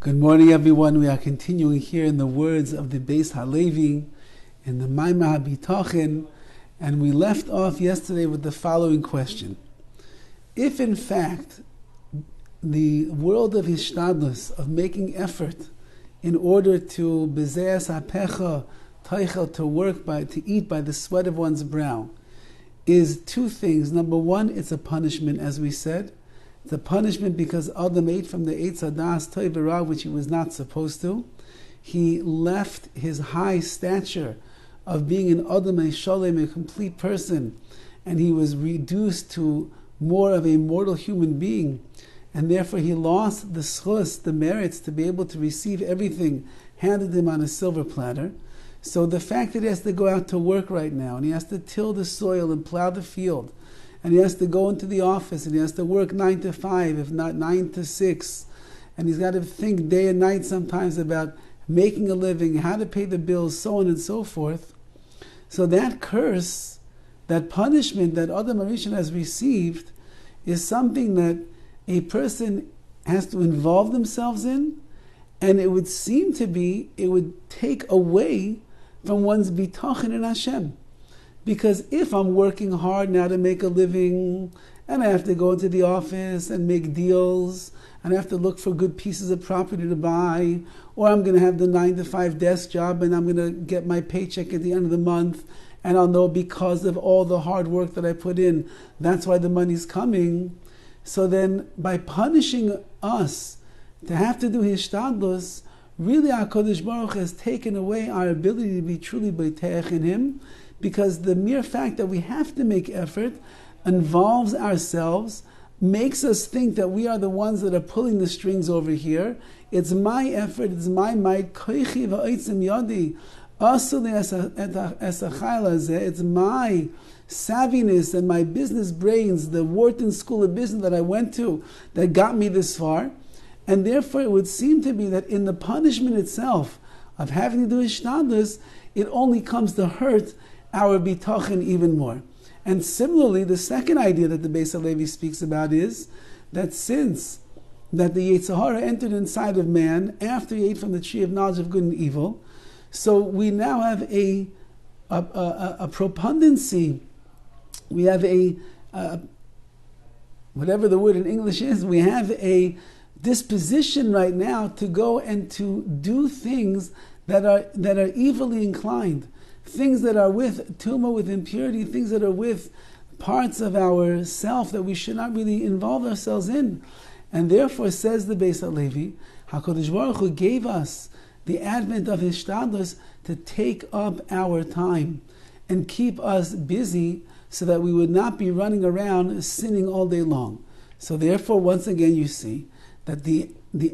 Good morning, everyone. We are continuing here in the words of the Beis Halevi in the Maimah Bitachon, and we left off yesterday with the following question. If in fact the world of Hishtadlus, of making effort in order to bezeas hapecha teichel, to work to eat by the sweat of one's brow, is two things. Number one, it's a punishment, as we said. It's a punishment because Adam ate from the Eitz Hadas Tov v'Ra, which he was not supposed to. He left his high stature of being an Adam Shalem, a complete person, and he was reduced to more of a mortal human being, and therefore he lost the schus, the merits, to be able to receive everything handed him on a silver platter. So the fact that he has to go out to work right now, and he has to till the soil and plow the field, and he has to go into the office, and he has to work 9 to 5, if not 9 to 6, and he's got to think day and night sometimes about making a living, how to pay the bills, so on and so forth. So that curse, that punishment that Adam Harishon has received, is something that a person has to involve themselves in, and it would seem to be, it would take away from one's bitachon in Hashem. Because if I'm working hard now to make a living, and I have to go into the office and make deals, and I have to look for good pieces of property to buy, or I'm going to have the 9 to 5 desk job and I'm going to get my paycheck at the end of the month, and I'll know because of all the hard work that I put in, that's why the money's coming. So then, by punishing us to have to do Hishtadlus, really HaKadosh Baruch has taken away our ability to be truly Beiteach in Him, because the mere fact that we have to make effort involves ourselves, makes us think that we are the ones that are pulling the strings over here. It's my effort, it's my might, koichi va'otzim yadi, asuli esachayla zeh, it's my savviness and my business brains, the Wharton School of Business that I went to, that got me this far. And therefore it would seem to be that in the punishment itself of having to do Hishtadlus, it only comes to hurt our bitachon even more. And similarly, the second idea that the Beis Halevi speaks about is that since that the Yetzer Hara entered inside of man after he ate from the tree of knowledge of good and evil, so we now have a propendency, we have whatever the word in English is, we have a disposition right now to go and to do things that are evilly inclined, things that are with tumah, with impurity, things that are with parts of our self that we should not really involve ourselves in. And therefore, says the Beis Halevi, HaKadosh Baruch Hu gave us the advent of Hishtadlus to take up our time and keep us busy so that we would not be running around sinning all day long. So therefore, once again, you see that the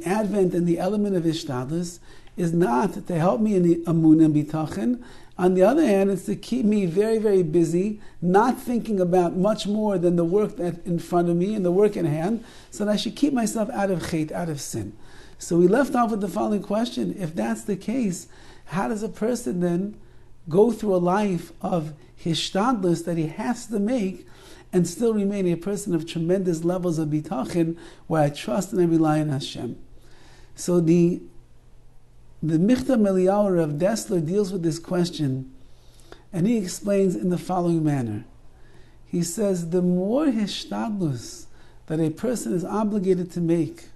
advent and the element of Hishtadlus is not to help me in the amun and bitachon. On the other hand, it's to keep me very, very busy, not thinking about much more than the work that in front of me and the work in hand, so that I should keep myself out of chait, out of sin. So we left off with the following question. If that's the case, how does a person then go through a life of Hishtadlus that he has to make and still remain a person of tremendous levels of bitachon, where I trust and I rely on Hashem? So the Michtav Meliyahu of Dessler deals with this question, and he explains in the following manner. He says, the more Hishtadlus that a person is obligated to make,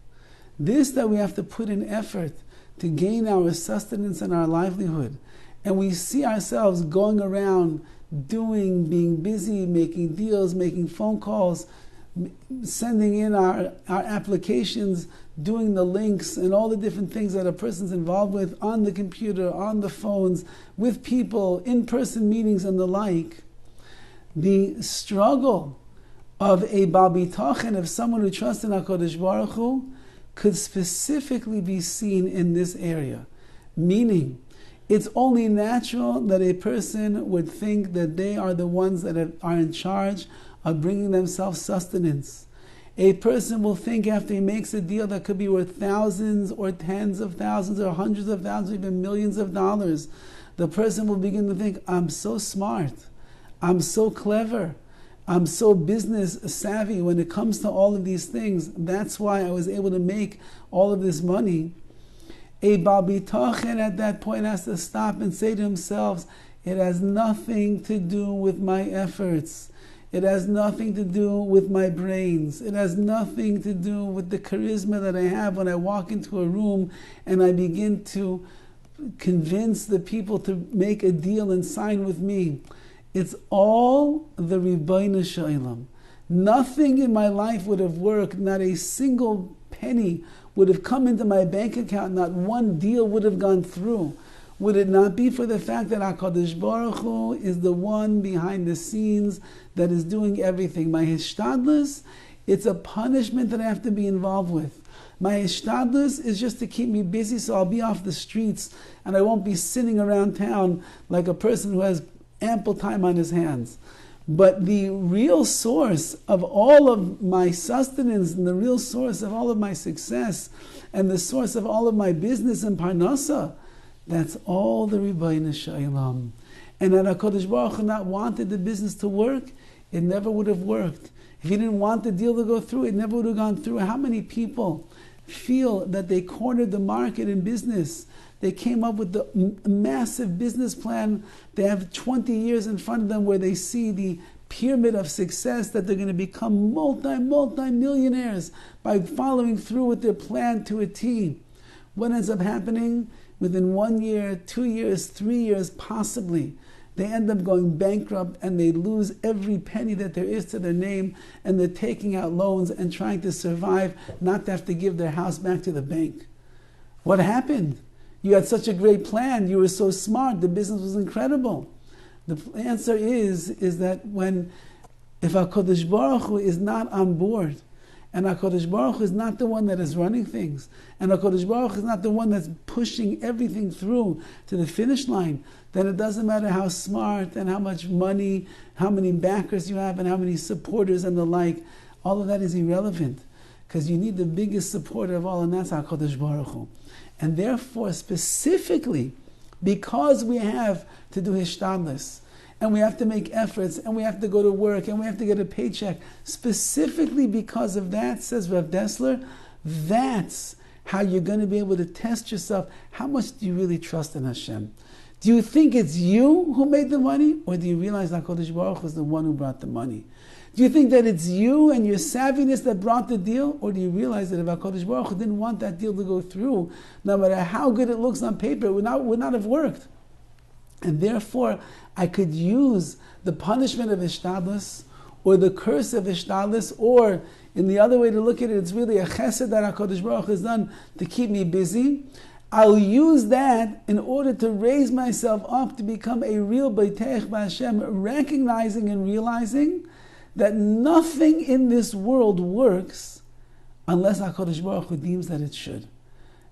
this that we have to put in effort to gain our sustenance and our livelihood, and we see ourselves going around doing, being busy, making deals, making phone calls, sending in our applications, doing the links and all the different things that a person's involved with on the computer, on the phones, with people, in-person meetings and the like. The struggle of a Bal Bitachon, of someone who trusts in HaKadosh Baruch Hu, could specifically be seen in this area. Meaning, it's only natural that a person would think that they are the ones that are in charge of bringing themselves sustenance. A person will think after he makes a deal that could be worth thousands or tens of thousands or hundreds of thousands, even millions of dollars, the person will begin to think, I'm so smart, I'm so clever, I'm so business savvy when it comes to all of these things. That's why I was able to make all of this money. A Baal Bitachon at that point has to stop and say to himself, it has nothing to do with my efforts. It has nothing to do with my brains. It has nothing to do with the charisma that I have when I walk into a room and I begin to convince the people to make a deal and sign with me. It's all the Ribbono Shel Olam. Nothing in my life would have worked. Not a single penny would have come into my bank account. Not one deal would have gone through. Would it not be for the fact that HaKadosh Baruch Hu is the one behind the scenes that is doing everything? My Hishtadlus, it's a punishment that I have to be involved with. My Hishtadlus is just to keep me busy so I'll be off the streets and I won't be sitting around town like a person who has ample time on his hands. But the real source of all of my sustenance and the real source of all of my success and the source of all of my business and parnasa, that's all the Ribbono Shel Olam. And had HaKadosh Baruch Hu not wanted the business to work, it never would have worked. If he didn't want the deal to go through, it never would have gone through. How many people feel that they cornered the market in business? They came up with the massive business plan. They have 20 years in front of them where they see the pyramid of success, that they're going to become multi-millionaires by following through with their plan to a T. What ends up happening? Within 1 year, 2 years, 3 years, possibly, they end up going bankrupt and they lose every penny that there is to their name, and they're taking out loans and trying to survive, not to have to give their house back to the bank. What happened? You had such a great plan. You were so smart. The business was incredible. The answer is that if HaKadosh Baruch Hu is not on board, and HaKadosh Baruch Hu is not the one that is running things, and HaKadosh Baruch Hu is not the one that's pushing everything through to the finish line, then it doesn't matter how smart and how much money, how many backers you have and how many supporters and the like. All of that is irrelevant, because you need the biggest supporter of all, and that's HaKadosh Baruch Hu. And therefore, specifically, because we have to do Hishtadlus, and we have to make efforts, and we have to go to work, and we have to get a paycheck, specifically because of that, says Rav Dessler, that's how you're going to be able to test yourself. How much do you really trust in Hashem? Do you think it's you who made the money, or do you realize that HaKadosh Baruch Hu is the one who brought the money? Do you think that it's you and your savviness that brought the deal, or do you realize that if HaKadosh Baruch Hu didn't want that deal to go through, no matter how good it looks on paper, it would not have worked? And therefore, I could use the punishment of Hishtadlus, or the curse of Hishtadlus, or in the other way to look at it, it's really a chesed that HaKadosh Baruch Hu has done to keep me busy. I'll use that in order to raise myself up to become a real Beitech B'Hashem, recognizing and realizing that nothing in this world works unless HaKadosh Baruch Hu deems that it should.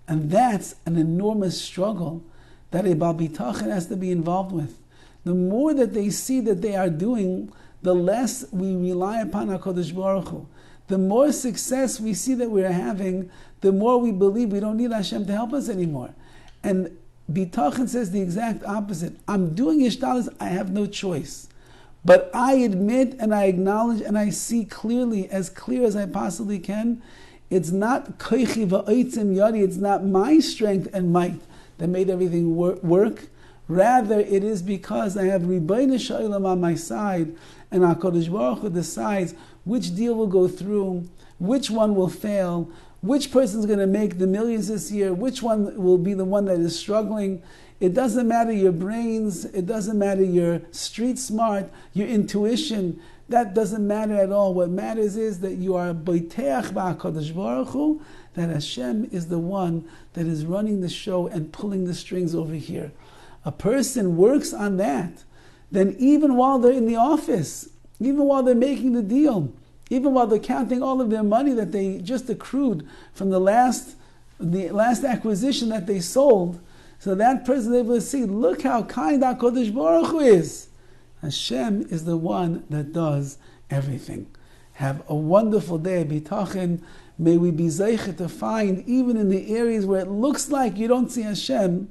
And that's an enormous struggle that a Baal Bitachon has to be involved with. The more that they see that they are doing, the less we rely upon HaKadosh Baruch Hu. The more success we see that we're having, the more we believe we don't need Hashem to help us anymore. And Bitachon says the exact opposite. I'm doing Hishtadlus, I have no choice. But I admit and I acknowledge and I see clearly, as clear as I possibly can, it's not koichi va'otzim yadi, it's not my strength and might that made everything work. Rather, it is because I have Ribbono Shel Olam on my side, and HaKadosh Baruch Hu decides which deal will go through, which one will fail, which person's going to make the millions this year, which one will be the one that is struggling. It doesn't matter your brains, it doesn't matter your street smart, your intuition, that doesn't matter at all. What matters is that you are Beiteach b'HaKadosh Baruch Hu, that Hashem is the one that is running the show and pulling the strings over here. A person works on that, then even while they're in the office, even while they're making the deal, even while they're counting all of their money that they just accrued from the last acquisition that they sold, so that person is able to see, look how kind HaKadosh Baruch Hu is. Hashem is the one that does everything. Have a wonderful day, Bitachon. May we be zeicha to find, even in the areas where it looks like you don't see Hashem,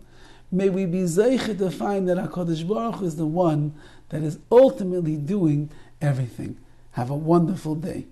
may we be zeicha to find that HaKadosh Baruch Hu is the one that is ultimately doing everything. Have a wonderful day.